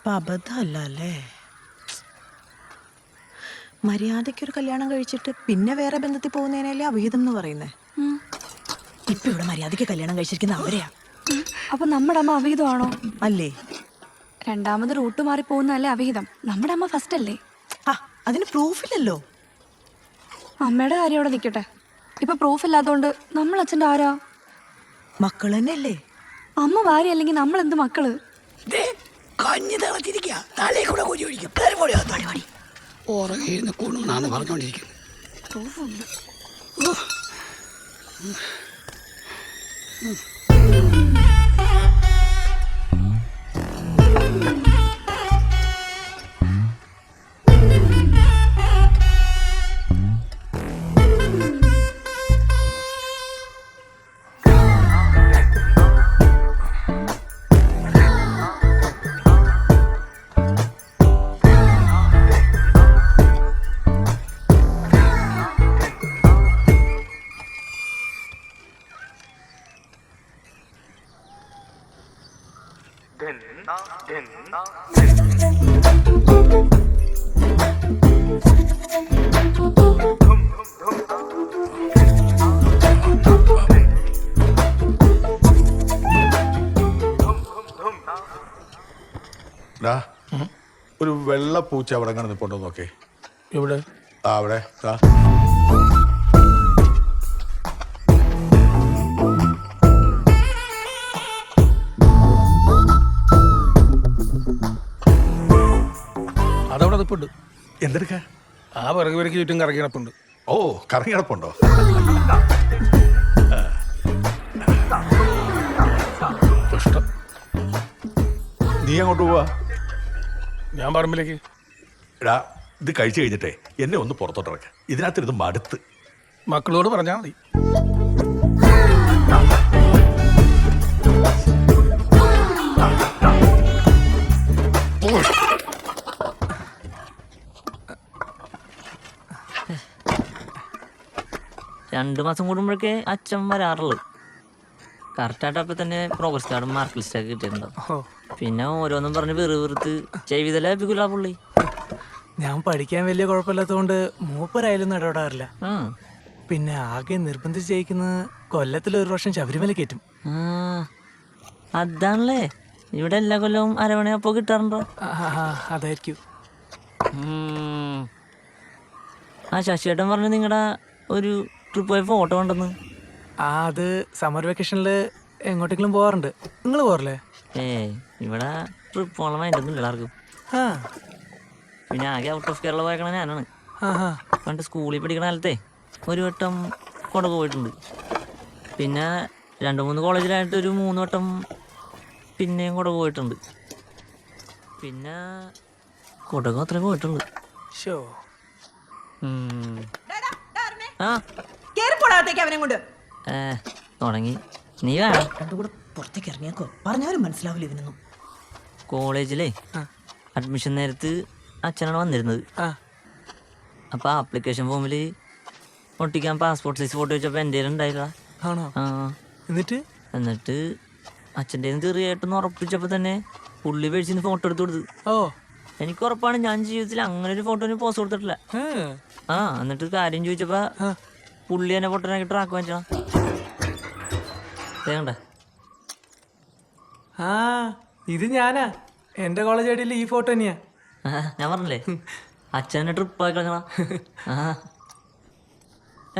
അപ്പൊ അബദ്ധമല്ല അല്ലേ? മര്യാദയ്ക്കൊരു കല്യാണം കഴിച്ചിട്ട് പിന്നെ വേറെ ബന്ധത്തിൽ പോകുന്നതിനല്ലേ അവിഹിതം എന്ന് പറയുന്നേ. ഇപ്പൊ ഇവിടെ മര്യാദയ്ക്ക് കല്യാണം കഴിച്ചിരിക്കുന്ന അവരെയാ. അപ്പൊ നമ്മുടെ അമ്മ അവിഹിതമാണോ? അല്ലേ? രണ്ടാമത് റൂട്ട് മാറി പോകുന്നതല്ലേ അവിഹിതം? നമ്മുടെ അമ്മ ഫസ്റ്റ് അല്ലേ? അതിന് പ്രൂഫില്ലല്ലോ. അമ്മയുടെ കാര്യം അവിടെ നിൽക്കട്ടെ. ഇപ്പൊ പ്രൂഫ് ഇല്ലാത്തോണ്ട് നമ്മൾ അച്ഛൻ്റെ ആരാ? മക്കൾ തന്നെയല്ലേ. അമ്മ ഭാര്യ അല്ലെങ്കിൽ നമ്മൾ എന്ത് മക്കള്? പറഞ്ഞോണ്ടിരിക്കുന്നത്. ഒരു വെള്ള പൂച്ച അവിടെ അങ്ങനെ നിൽപ്പുണ്ടോ നോക്കേ. ഇവിടെ അവിടെ അതവിടെ നിൽപ്പുണ്ട്. എന്തെടുക്ക? ആ പിറകു പിറക്കി ചുറ്റും കറങ്ങി കിടപ്പുണ്ട്. ഓ, കറങ്ങി കിടപ്പുണ്ടോ? ഇഷ്ടം. നീ അങ്ങോട്ട് പോവാ? ഞാൻ പറമ്പിലേക്ക്. എടാ, ഇത് കഴിച്ചു കഴിഞ്ഞിട്ടേ എന്നെ ഒന്ന് പുറത്തോട്ടിറക്ക. ഇതിനകത്തിരുന്ന് മടുത്ത്. മക്കളോട് പറഞ്ഞാൽ മതി. രണ്ടു മാസം കൂടുമ്പോഴൊക്കെ അച്ഛൻ വരാറുള്ളു. കറക്റ്റായിട്ട് അപ്പം തന്നെ പ്രോഗ്രസ് കാർഡും മാർക്ക് ലിസ്റ്റൊക്കെ കിട്ടിയിട്ടുണ്ടാവും. പിന്നെ ഓരോന്നും പറഞ്ഞ് വെറുത്ത് ചെയ്വിത ലഭിക്കില്ല പുള്ളി. ഞാൻ പഠിക്കാൻ വലിയ കുഴപ്പമില്ലാത്തതുകൊണ്ട് മൂപ്പരായാലൊന്നും ഇടപെടാറില്ല. പിന്നെ ആകെ നിർബന്ധിച്ച് ജയിക്കുന്നത് കൊല്ലത്തിലൊരു വർഷം ശബരിമല കയറ്റും. അതാണല്ലേ ഇവിടെ എല്ലാ കൊല്ലവും അരവണയപ്പോ കിട്ടാറുണ്ടോ? അതായിരിക്കും. ആ ശശിയേട്ടൻ പറഞ്ഞു നിങ്ങളുടെ ഒരു ട്രിപ്പ് പോയ ഫോട്ടോ ഉണ്ടെന്ന്. അത് സമ്മർ വെക്കേഷനിൽ എങ്ങോട്ടെങ്കിലും പോകാറുണ്ട്. നിങ്ങൾ പോകാറില്ലേ? ഇവിടെ ട്രിപ്പ് പോകണം അതിൻ്റെ എല്ലാവർക്കും. പിന്നെ ആകെ ഔട്ട് ഓഫ് കേരള പോയേക്കണ ഞാനാണ്. പണ്ട് സ്കൂളിൽ പഠിക്കണ കാലത്തെ ഒരു വട്ടം കൊടക് പോയിട്ടുണ്ട്. പിന്നെ 2-3 കോളേജിലായിട്ട് ഒരു 3 വട്ടം പിന്നെയും കൊടക് പോയിട്ടുണ്ട്. പിന്നെ കൊടക് അത്ര പോയിട്ടുണ്ട്. തുടങ്ങി. നീ വേണം പുറത്തേക്ക് ഇറങ്ങിയേക്കോ. പറഞ്ഞാലും മനസ്സിലാവില്ല ഇതിനൊന്നും. കോളേജിലെ അഡ്മിഷൻ നേരത്ത് അച്ഛനാണ് വന്നിരുന്നത്. അപ്പൊ ആപ്ലിക്കേഷൻ ഫോമിൽ ഒട്ടിക്കാൻ പാസ്പോർട്ട് സൈസ് ഫോട്ടോ വെച്ചപ്പോ എൻ്റെ ഉണ്ടായില്ല. എന്നിട്ട് അച്ഛൻ്റെ ചെറിയായിട്ടൊന്ന് ഉറപ്പിച്ചപ്പോ തന്നെ പുള്ളി മേടിച്ചിന് ഫോട്ടോ എടുത്ത് കൊടുത്ത്. എനിക്ക് ഉറപ്പാണ് ഞാൻ ജീവിതത്തിൽ അങ്ങനെ ഒരു ഫോട്ടോന് പോസ്റ്റ് കൊടുത്തിട്ടില്ല. എന്നിട്ട് കാര്യം ചോദിച്ചപ്പോ പുള്ളി എന്നെ ഫോട്ടോനാക്കി ട്രാക്ക് വാങ്ങിച്ചാ. ഇത് ഞാനാ. എന്റെ കോളേജ് ഐഡിയിൽ ഈ ഫോട്ടോ തന്നെയാ. ഞാൻ പറഞ്ഞില്ലേ അച്ഛനെ ട്രിപ്പ് ആയി കളഞ്ഞാ.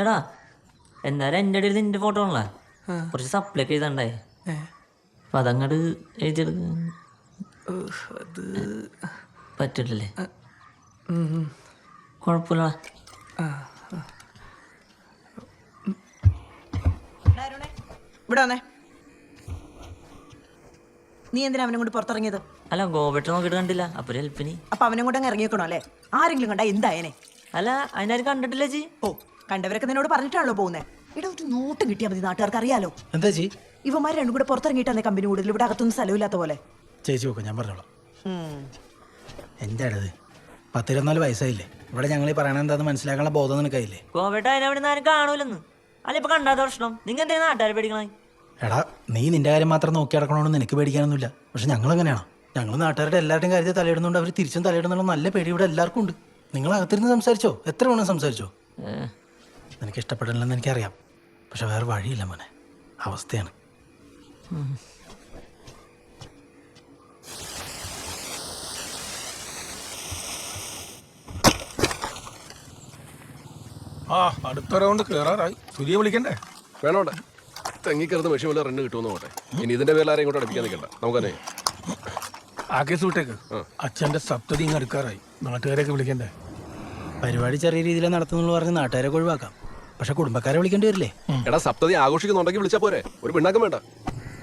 എടാ എന്നാലും എൻ്റെ ഇടയിൽ നിന്റെ ഫോട്ടോ ആണല്ലേ കുറച്ച് സപ്ലൈ ഒക്കെ ചെയ്തണ്ടായി. അപ്പൊ അതങ്ങോട്ട് എഴുതിയെടുക്കാൻ പറ്റില്ലല്ലേ? കുഴപ്പമില്ല. ഇവിടെ വന്നേ. നീ എന്തിനാ അവനെ കൊണ്ട് പുറത്തിറങ്ങിയത്? അല്ല ഗോപേട്ട നോക്കിയിട്ട് കണ്ടില്ല. അപ്പൊ ഒരു ഹെൽപ്പിന്. അപ്പൊ അവനെ കൊണ്ട് അങ്ങ് ഇറങ്ങിയേക്കണോ അല്ലേ? ആരെങ്കിലും കണ്ടാ എന്തായനെ? അല്ല അതിനാരും കണ്ടിട്ടില്ല ജി. കണ്ടവരൊക്കെ നിന്നോട് പറഞ്ഞിട്ടാണല്ലോ പോകുന്നേ. ഇവിടെ ഒരു നോട്ടം കിട്ടിയാൽ മതി, നാട്ടുകാർക്ക് അറിയാലോ. എന്താ ജി? ഇവന്മാർ രണ്ടും കൂടെ പുറത്തിറങ്ങിയിട്ടാന്നേ കമ്പനി കൂടുതൽ. ഇവിടെ അകത്തൊന്നും സ്ഥലമില്ലാത്ത പോലെ. ചേച്ചി നോക്കാം, ഞാൻ പറഞ്ഞോളാം. എന്താണത്? 10-24 വയസ്സായില്ലേ? ഇവിടെ ഞങ്ങൾ ഈ പറയണ എന്താന്ന് മനസ്സിലാക്കാനുള്ള ബോധം നിനക്കായില്ലേ? ഗോപേട്ട അതിനവിടെ നിന്ന് ആരും കാണൂലെന്ന്. അല്ല ഇപ്പൊ കണ്ടാത്ത പ്രശ്നം. നിങ്ങൾ എന്തെങ്കിലും നാട്ടുകാരെ പേടിക്കണേ? എടാ നീ നിന്റെ കാര്യം മാത്രം നോക്കി നടക്കണമെന്ന് നിനക്ക് പേടിക്കാനൊന്നുമില്ല. പക്ഷെ ഞങ്ങൾ എങ്ങനെയാണോ? ഞങ്ങൾ നാട്ടുകാരുടെ എല്ലാവരുടെയും കാര്യത്തിൽ തലയിടുന്നുണ്ട്, അവർ തിരിച്ചും തലയിടുന്നുള്ള നല്ല പേടി ഇവിടെ എല്ലാവർക്കും ഉണ്ട്. നിങ്ങൾ അകത്തിരുന്ന് സംസാരിച്ചോ, എത്ര വേണം സംസാരിച്ചോ. നിനക്ക് ഇഷ്ടപ്പെടില്ലെന്ന് എനിക്കറിയാം, പക്ഷെ വേറെ വഴിയില്ല മോനെ, അവസ്ഥയാണ്. ആ അടുത്ത റൗണ്ട് കയറാറായി. സുരിയെ വിളിക്കണ്ടേ? വേണോട്ടെ, തെങ്ങിക്കറുത്ത് മെഷീൻ വല്ല റണ്ണ് കിട്ടുമെന്ന് നോട്ടെ. ഇനി ഇതിന്റെ പേരിൽ ആരെയും ഇങ്ങോട്ട് അടുപ്പിക്കാൻ നിൽക്കണ്ട, നമുക്കറിയ ആ കേസ് വിട്ടേക്ക്. അച്ഛന്റെ സപ്തതി ഇങ്ങ് അടുക്കാറായി, നാട്ടുകാരെയൊക്കെ വിളിക്കണ്ടേ? പരിപാടി ചെറിയ രീതിയിൽ നടത്തുന്നുള്ള പറഞ്ഞ് നാട്ടുകാരെ ഒഴിവാക്കാം, പക്ഷെ കുടുംബക്കാരെ വിളിക്കേണ്ടി വരില്ലേ? എടാ, സപ്തതി ആഘോഷിക്കുന്നുണ്ടെങ്കിൽ വിളിച്ചാൽ പോരെ, ഒരു പിണ്ണാക്കം വേണ്ട.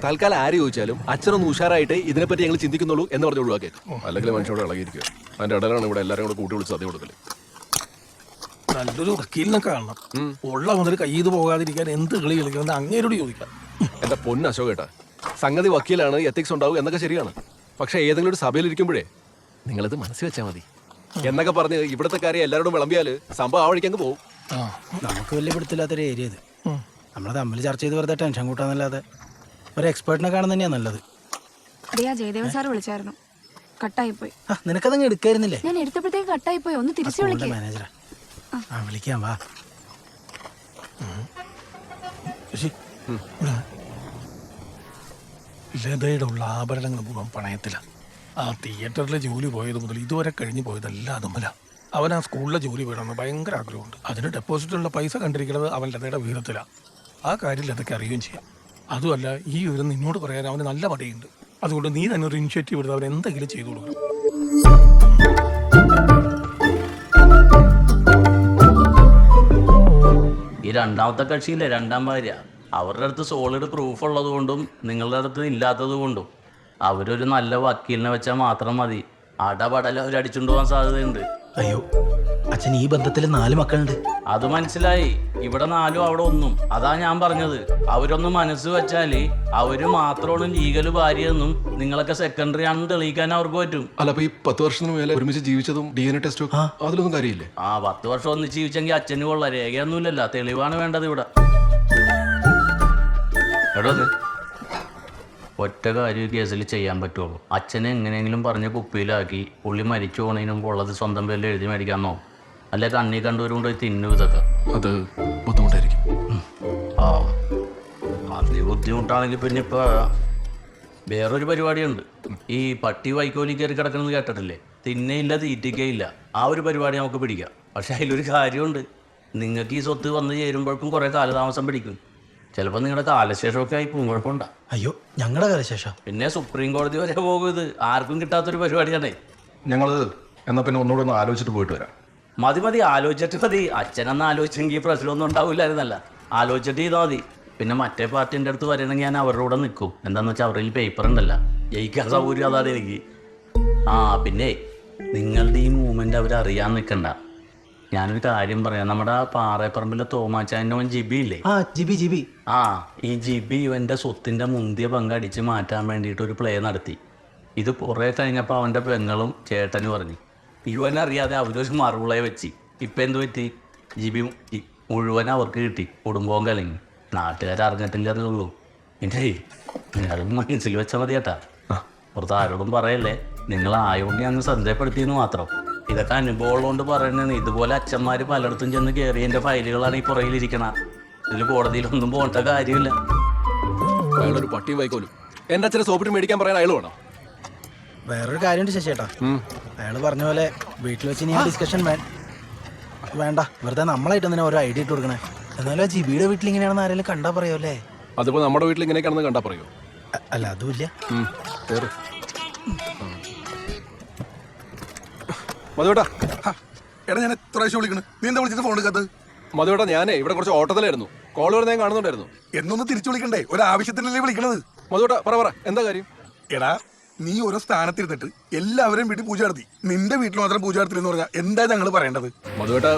തൽക്കാലം ആര് ചോദിച്ചാലും അച്ഛനൊന്ന് ഉഷാറായിട്ട് ഇതിനെപ്പറ്റി ഞങ്ങൾ ചിന്തിക്കുന്നുള്ളൂ എന്ന് പറഞ്ഞ് ഒഴിവാക്കിയേക്കും. അല്ലെങ്കിൽ മനുഷ്യരോട് ഇളകിയിരിക്കുക. അതിന്റെ ഇടയിലാണ് ഇവിടെ എല്ലാവരും കൂടെ കൂട്ടി വിളിച്ച് സദ്യ കൊടുക്കല്. നല്ലൊരു വക്കീലിനെ കാണണം. ഉള്ള മുതൽ കയ്യിൽ പോകാതിരിക്കാൻ എന്ത് കളി കളിക്കുന്നത് അങ്ങേരോട് ചോദിക്കാം. എന്റെ പൊന്ന് അശോകേട്ടാ, സംഗതി വക്കീലാണ്, എത്തിക്സ് ഉണ്ടാവും എന്നൊക്കെ ശരിയാണ്. പക്ഷെ ഏതെങ്കിലും ഒരു സഭയിൽ ഇരിക്കുമ്പോഴേ നിങ്ങളിത് മനസ്സിൽ വെച്ചാൽ മതി എന്നൊക്കെ പറഞ്ഞ് ഇവിടുത്തെ കാര്യം എല്ലാവരോടും വിളമ്പിയാല് സംഭവം ആ വഴിക്കങ്ങ് പോകും. നമുക്ക് വലിയ പിടുത്തില്ലാത്തൊരു ഏരിയ ഇത്. നമ്മൾ തമ്മിൽ ചർച്ച ചെയ്ത് വെറുതെ ടെൻഷൻ കൂട്ടാന്നല്ലാതെ ഒരു എക്സ്പേർട്ടിനെ കാണുന്ന തന്നെയാ നല്ലത്. ജയദേവൻ സാർ വിളിച്ചായിരുന്നു, കട്ടായിപ്പോയി. നിനക്കതങ്ങ് എടുക്കായിരുന്നില്ലേ? ഞാൻ എടുത്തപ്പോഴത്തേക്ക് കട്ടായിപ്പോയി, ഒന്ന് തിരിച്ചു വിളിക്കാം. മാനേജറാ, വിളിക്കാം വാ. ലതയുടെ ഉള്ള ആഭരണങ്ങൾ മുഴുവൻ പണയത്തില. ആ തിയേറ്ററിലെ ജോലി പോയത് മുതൽ ഇതുവരെ കഴിഞ്ഞു പോയതെല്ലാം അതുമല്ല. അവൻ ആ സ്കൂളിലെ ജോലി വേണമെന്ന് ഭയങ്കര ആഗ്രഹമുണ്ട്. അതിന് ഡെപ്പോസിറ്റുള്ള പൈസ കണ്ടിരിക്കുന്നത് അവൻ ലതയുടെ വീരത്തിലാണ്. ആ കാര്യം ലതയ്ക്ക് അറിയുകയും ചെയ്യാം. അതുമല്ല, ഈ വിവരം നിന്നോട് പറയാൻ അവന് നല്ല മടിയുണ്ട്. അതുകൊണ്ട് നീ തന്നെ ഒരു ഇനിഷ്യേറ്റീവ് എടുത്ത് അവൻ എന്തെങ്കിലും ചെയ്തു കൊടുക്കണം. ഈ രണ്ടാമത്തെ കക്ഷിയില്ലേ, രണ്ടാം ഭാര്യ, അവരുടെ അടുത്ത് സോളിഡ് പ്രൂഫ് ഉള്ളത് കൊണ്ടും നിങ്ങളുടെ അടുത്ത് ഇല്ലാത്തത് കൊണ്ടും അവരൊരു നല്ല വക്കീലിനെ വെച്ചാൽ മാത്രം മതി, അടപടല അവർ അടിച്ചുകൊണ്ട് പോകാൻ സാധ്യതയുണ്ട്. അയ്യോ, അച്ഛൻ ഈ ബന്ധത്തിൽ 4 മക്കളുണ്ട്. അത് മനസ്സിലായി. ഇവിടെ 4 അവിടെ 1. അതാ ഞാൻ പറഞ്ഞത്. അവരൊന്ന് മനസ്സ് വെച്ചാൽ അവര് മാത്രമാണ് ലീഗല് ഭാര്യയെന്നും നിങ്ങളൊക്കെ സെക്കൻഡറി ആണെന്ന് തെളിയിക്കാൻ അവർക്ക് പറ്റും. അല്ല, അപ്പൊ ഈ 10 വർഷത്തിന് മേലെ ഒരുമിച്ച് ജീവിച്ചതും DNA ടെസ്റ്റും അതിലൊന്നും കാര്യമില്ലേ? 10 വർഷം ഒന്നിച്ച് ജീവിച്ചെങ്കിൽ അച്ഛന് കൊള്ള രേഖയൊന്നുമില്ലല്ലോ, തെളിവാണ് വേണ്ടത് ഇവിടെ. എടോ, ഒറ്റ കാര്യം കേസിൽ ചെയ്യാൻ പറ്റുള്ളൂ. അച്ഛനെ എങ്ങനെയെങ്കിലും പറഞ്ഞ് കുപ്പിയിലാക്കി പുള്ളി മരിച്ചു പോണതിന് മുമ്പ് ഉള്ളത് സ്വന്തം പേരിൽ എഴുതി മേടിക്കാമെന്നോ, അല്ലെ കണ്ണി കണ്ടുവരുകൊണ്ട് തിന്നു. ഇതൊക്കെ അത് ബുദ്ധിമുട്ടായിരിക്കും. ആ, അതിന് ബുദ്ധിമുട്ടാണെങ്കിൽ പിന്നെ ഇപ്പോൾ വേറൊരു പരിപാടിയുണ്ട്. ഈ പട്ടി വൈക്കോലി കയറി കിടക്കുന്നത് കേട്ടിട്ടില്ലേ? തിന്നയില്ല തീറ്റിക്കയില്ല. ആ ഒരു പരിപാടി നമുക്ക് പിടിക്കാം. പക്ഷെ അതിലൊരു കാര്യമുണ്ട്, നിങ്ങൾക്ക് ഈ സ്വത്ത് വന്ന് ചേരുമ്പോഴേക്കും കുറേ കാലതാമസം പിടിക്കും. ചിലപ്പോൾ നിങ്ങളുടെ കാലശേഷമൊക്കെ ആയി പോകും. കുഴപ്പമുണ്ടോ? അയ്യോ, ഞങ്ങളുടെ കാലശേഷം പിന്നെ സുപ്രീം കോടതി വരെ പോകും. ഇത് ആർക്കും കിട്ടാത്തൊരു പരിപാടിയാണേ. ഞങ്ങൾ എന്നാൽ പിന്നെ ഒന്നുകൂടെ ഒന്ന് ആലോചിച്ചിട്ട് പോയിട്ട് വരാം. മതി ആലോചിച്ചിട്ട് മതി. അച്ഛനെന്ന് ആലോചിച്ചെങ്കിൽ പ്രശ്നമൊന്നും ഉണ്ടാവില്ലായിരുന്നല്ല. ആലോചിച്ചിട്ട് ചെയ്താൽ മതി. പിന്നെ മറ്റേ പാർട്ടിൻ്റെ അടുത്ത് വരണമെങ്കിൽ ഞാൻ അവരുടെ കൂടെ നിൽക്കും. എന്താണെന്ന് വെച്ചാൽ അവരുടെ പേപ്പർ ഉണ്ടല്ലോ, ജയിക്കാൻ സൗകര്യം അതാണ് എനിക്ക്. പിന്നെ നിങ്ങളുടെ ഈ മൂവ്മെൻ്റ് അവരറിയാൻ നിൽക്കണ്ട. ഞാനൊരു കാര്യം പറയാം. നമ്മുടെ പാറേപ്പറമ്പിലെ തോമാച്ചാൻ്റെ അവൻ ജിബി ഇല്ലേ? ജിബി. ഈ ജിബി ഇവൻ്റെ സ്വത്തിൻ്റെ മുന്തിയ പങ്ക് അടിച്ച് മാറ്റാൻ വേണ്ടിയിട്ട് ഒരു പ്ലേ നടത്തി. ഇത് കുറേ കഴിഞ്ഞപ്പോൾ അവൻ്റെ പെങ്ങളും ചേട്ടനും പറഞ്ഞു. ഇവനറിയാതെ അവരൊരു മറുളെ വെച്ച്. ഇപ്പം എന്ത് പറ്റി? ജിബി മുഴുവൻ അവർക്ക് കിട്ടി. കുടുംബവും കലങ്ങി. നാട്ടുകാരറിഞ്ഞിട്ടില്ലതേ. പിന്നെ നിങ്ങളും മനസ്സിൽ വെച്ചാൽ മതി ചേട്ടാ. പുറത്ത് ആരോടും പറയല്ലേ. നിങ്ങൾ ആയോണ്ട് അങ്ങ് ശ്രദ്ധപ്പെടുത്തിയെന്ന് മാത്രം. ഇതൊക്കെ അനുഭവമുള്ളതുകൊണ്ട് പറയുന്നതാണ്. ഇതുപോലെ അച്ഛന്മാർ പലയിടത്തും ചെന്ന് കയറിയതിൻ്റെ ഫയലുകളാണ് ഈ പുറകിലിരിക്കണ. ഇതിൽ കോടതിയിലൊന്നും പോകേണ്ട കാര്യമില്ല. അയാളൊരു പട്ടിയും വൈക്കോലും. എന്റെ അച്ഛനെ സോപ്പിട്ട് മേടിക്കാൻ പറയാൻ അയാൾ വേണം. വേറൊരു കാര്യമുണ്ട് ശശിയേട്ടാ, അയാൾ പറഞ്ഞ പോലെ വീട്ടിൽ വെച്ച് ഇനി ഡിസ്കഷൻ വേണ്ട. വെറുതെ നമ്മളായിട്ട് എന്തിനാ ഓരോ ഐഡിയ ഇട്ട് കൊടുക്കണേ. എന്നാലും ആ ജിബിയുടെ വീട്ടിൽ ഇങ്ങനെയാണെന്ന് ആരെങ്കിലും കണ്ടാ പറയോല്ലേ? അതിപ്പോ നമ്മുടെ വീട്ടിൽ ഇങ്ങനെയൊക്കെയാണെന്ന് കണ്ടാ പറയോ? അല്ല, അതുമില്ല. മധുവേട്ടാ, എടാ, ഞാൻ എത്ര പ്രാവശ്യം വിളിക്കണം, നീ എന്താ വിളിച്ചിട്ട് ഫോൺ എടുക്കാത്തത്? മധുവേട്ടാ, ഞാനേ ഇവിടെ കുറച്ച് ഓട്ടത്തിലായിരുന്നു. കോൾ വരുന്ന ഞാൻ കാണുന്നുണ്ടായിരുന്നു. എന്നൊന്ന് തിരിച്ചു വിളിക്കണ്ടേ? ഒരു ആവശ്യത്തിനല്ലേ വിളിക്കണത്? മധുവേട്ടാ, പറ എന്താ കാര്യം? എടാ, നീ ഓരോ സ്ഥാനത്തിരുന്നിട്ട് എല്ലാവരെയും വീട്ടിൽ പൂജ നടത്തി, നിന്റെ വീട്ടിൽ മാത്രം പൂജ നടത്തില്ലെന്ന് പറഞ്ഞാൽ എന്താ ഞങ്ങൾ പറയേണ്ടത്? മധുവേട്ടാ,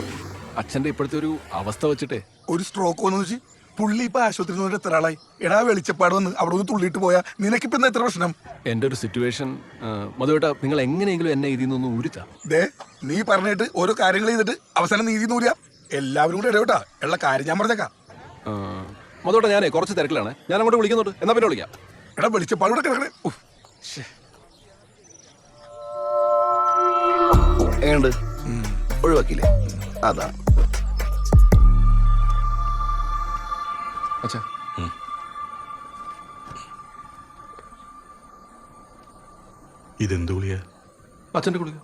അച്ഛന്റെ ഇപ്പോഴത്തെ ഒരു അവസ്ഥ വെച്ചിട്ടേ ഒരു സ്ട്രോക്ക് വന്നു വെച്ച് പുള്ളി ഇപ്പൊ ആശുപത്രിയിൽ നിന്ന് എത്ര ആളായി? എടാ, വെളിച്ചപ്പാട് വന്ന് അവിടെ ഒന്ന് തുള്ളിയിട്ട് പോയാ നിനക്കിപ്പോ എന്താ എത്ര പ്രശ്നം? എന്റെ ഒരു സിറ്റുവേഷൻ മധുവേട്ടാ, നിങ്ങൾ എങ്ങനെയെങ്കിലും എന്നെ ഇതിൽ നിന്ന് ഊരിത്താ. ദേ, നീ പറഞ്ഞിട്ട് ഓരോ കാര്യങ്ങൾ ചെയ്തിട്ട് അവസാനം നീതി നൂരിയ എല്ലാവരും കൂടെ ഇടയോട്ടാ. ഉള്ള കാര്യം ഞാൻ പറഞ്ഞേക്കാം. മധുവേട്ടാ, ഞാനേ കുറച്ച് തിരക്കിലാണ്. ഞാൻ അങ്ങോട്ട് വിളിക്കുന്നുണ്ട്. എന്നാ പിന്നെ വിളിക്കാം. എടാ, വെളിച്ചപ്പാട് കൂടെ കിടക്കണേ. എങ്ങനെയുണ്ട്? ഒഴിവാക്കിയില്ലേ? അതാണ്. അച്ഛാ ഇതെന്ത് ഗുളിക? അച്ഛൻ്റെ കുളിക.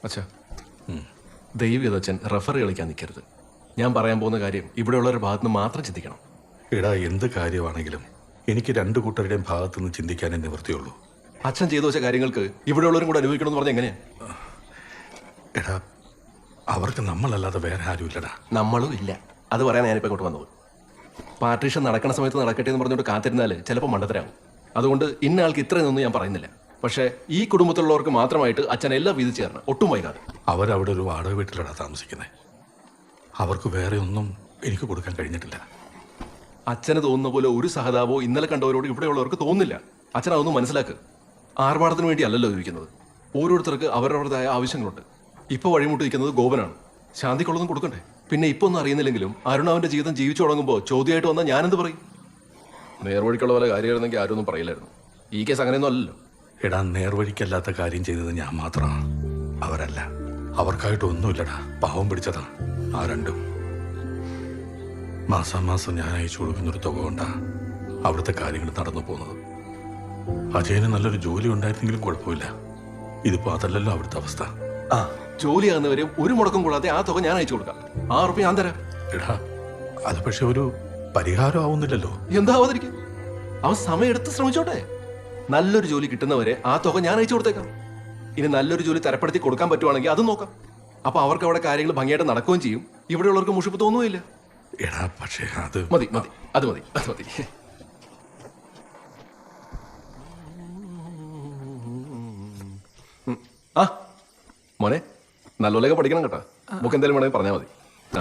അച്ഛാ ദൈവം അച്ഛൻ റെഫറി കളിക്കാൻ നിൽക്കരുത്. ഞാൻ പറയാൻ പോകുന്ന കാര്യം ഇവിടെയുള്ളവരുടെ ഭാഗത്ത് നിന്ന് മാത്രം ചിന്തിക്കണം. എടാ, എന്ത് കാര്യമാണെങ്കിലും എനിക്ക് രണ്ടു കൂട്ടരുടെയും ഭാഗത്തു നിന്ന് ചിന്തിക്കാനേ നിവൃത്തിയുള്ളൂ. അച്ഛൻ ചെയ്തു വെച്ച കാര്യങ്ങൾക്ക് ഇവിടെയുള്ളവരും കൂടെ അനുഭവിക്കണമെന്ന് പറഞ്ഞാൽ എങ്ങനെയാ? എടാ, അവർക്ക് നമ്മളല്ലാതെ വേറെ ആരുമില്ലടാ. നമ്മളും ഇല്ല. അത് പറയാൻ ഞാനിപ്പോൾ ഇങ്ങോട്ട് വന്നത്. പാർട്ടീഷൻ നടക്കുന്ന സമയത്ത് നടക്കട്ടെ എന്ന് പറഞ്ഞുകൊണ്ട് കാത്തിരുന്നാൽ ചിലപ്പോൾ മണ്ടത്തരാകും. അതുകൊണ്ട് ഇന്ന ആൾക്ക് ഇത്രയൊന്നും ഞാൻ പറയുന്നില്ല. പക്ഷേ ഈ കുടുംബത്തിലുള്ളവർക്ക് മാത്രമായിട്ട് അച്ഛൻ എല്ലാം വീതിച്ചു തരണം, ഒട്ടും വൈകാതെ. അവരവിടെ ഒരു വാടക വീട്ടിലടാ താമസിക്കുന്നത്. അവർക്ക് വേറെ ഒന്നും എനിക്ക് കൊടുക്കാൻ കഴിഞ്ഞിട്ടില്ല. അച്ഛന് തോന്നുന്ന പോലെ ഒരു സഹതാപോ ഇന്നലെ കണ്ടവരോട് ഇവിടെയുള്ളവർക്ക് തോന്നുന്നില്ല. അച്ഛൻ അതൊന്നും മനസ്സിലാക്കുക. ആർഭാടത്തിന് വേണ്ടി അല്ലല്ലോ ജീവിക്കുന്നത്. ഓരോരുത്തർക്ക് അവരവരുടേതായ ആവശ്യങ്ങളുണ്ട്. ഇപ്പോൾ വഴിമുട്ടി നിൽക്കുന്നത് ഗോപനാണ്. ശാന്തിക്കുള്ളതും കൊടുക്കണ്ടേ? പിന്നെ ഇപ്പോൾ ഒന്നും അറിയുന്നില്ലെങ്കിലും അരുണാവിന്റെ ജീവിതം ജീവിച്ചു തുടങ്ങുമ്പോൾ ചോദ്യമായിട്ട് വന്നാൽ ഞാനെന്ത് പറയും? നേർവഴിക്കുള്ള പോലെ കാര്യമായിരുന്നെങ്കിൽ ആരും ഒന്നും പറയില്ലായിരുന്നു. ഈ കേസ് അങ്ങനെയൊന്നും അല്ലല്ലോ. എടാ, നേർവഴിക്കല്ലാത്ത കാര്യം ചെയ്തത് ഞാൻ മാത്രമാണ്, അവരല്ല. അവർക്കായിട്ട് ഒന്നുമില്ലടാ. പാവം പിടിച്ചതാ ആ രണ്ടും. മാസാമാസം ഞാൻ അയച്ചു കൊടുക്കുന്നൊരു തുക കൊണ്ടാ അവിടുത്തെ കാര്യങ്ങൾ നടന്നു പോകുന്നത്. അജയന് നല്ലൊരു ജോലി ഉണ്ടായിരുന്നെങ്കിലും കുഴപ്പമില്ല. ഇതിപ്പോ അതല്ലല്ലോ അവിടുത്തെ അവസ്ഥ. ആ ജോലിയാകുന്നവരെയും ഒരു മുടക്കം കൂടാതെ ആ തുക ഞാൻ അയച്ചു കൊടുക്കാം. 6 റുപ്യ ഞാൻ തരാം. എടാ, അത് പക്ഷെ ഒരു പരിഹാരം ആവുന്നില്ലല്ലോ. എന്താ ആവാതിരിക്കും? അവൻ സമയം എടുത്ത് ശ്രമിച്ചോട്ടെ. നല്ലൊരു ജോലി കിട്ടുന്നവരെ ആ തുക ഞാൻ അയച്ചു കൊടുത്തേക്കാം. ഇനി നല്ലൊരു ജോലി തരപ്പെടുത്തി കൊടുക്കാൻ പറ്റുവാണെങ്കിൽ അത് നോക്കാം. അപ്പൊ അവർക്ക് അവിടെ കാര്യങ്ങൾ ഭംഗിയായിട്ട് നടക്കുകയും ചെയ്യും. ഇവിടെയുള്ളവർക്ക് മുഷിപ്പ് തോന്നുകയില്ല. എടാ, പക്ഷേ അത് മതി മതി അത് മതി അത് മതി. ആ മോനെ, നല്ലപോലെയൊക്കെ പഠിക്കണം കേട്ടോ. നമുക്ക് എന്തെങ്കിലും വേണമെങ്കിൽ പറഞ്ഞാൽ മതി. ആ